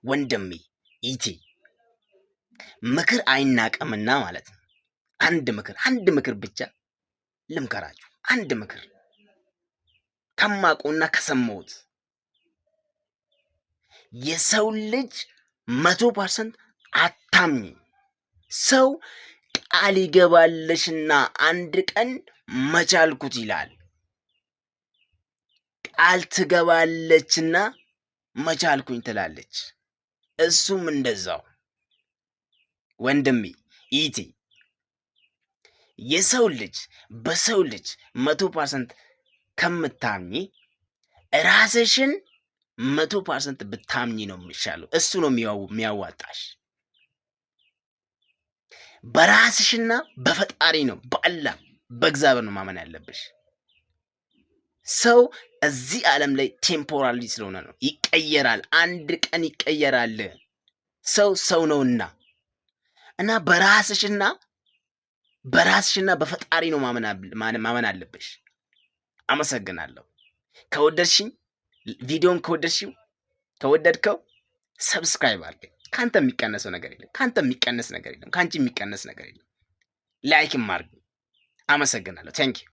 ወንድሜ ኢቲ ምክር አይናቀምና ማለት ነው። አንድ ምክር ብቻ ልምከራችሁ። አንድ ምክር ከማውቀውና ከሰማሁት የሰው ልጅ 100% አታምኝ። ሰው ቃል ይገባልሽና አንድ ቀን መቻልኩት ይላል። ቃል ትገባለችና መቻልኩኝ ትላለች። እሱም እንደዛው ወንድሜ ኢቲ የሰው ልጅ በሰው ልጅ 100% ከምታምኚ ራስሽን 100% ብታምኚ ነው የሚሻለው። እሱ ነው የሚያዋጣሽ። በራስሽና በፈጣሪ ነው፣ በአላህ በእግዚአብሔር ነው ማመን ያለብሽ። ሰው እዚህ ዓለም ላይ ቴምፖራሪ ስለሆነ ነው፣ ይቀየራል። አንድ ቀን ይቀየራል። ሰው ነውና እና በራስሽና በፈጣሪ ነው ማመን አለብሽ። አመሰግናለሁ። ከወደድሽኝ ቪዲዮን ከወደድከው ሰብስክራይብ አድርገኝ። ካንተ የሚቀነሰው ነገር የለም። ካንቺ የሚቀነስ ነገር የለም። ላይክም አድርግ። አመሰግናለሁ። ቴንክ ዩ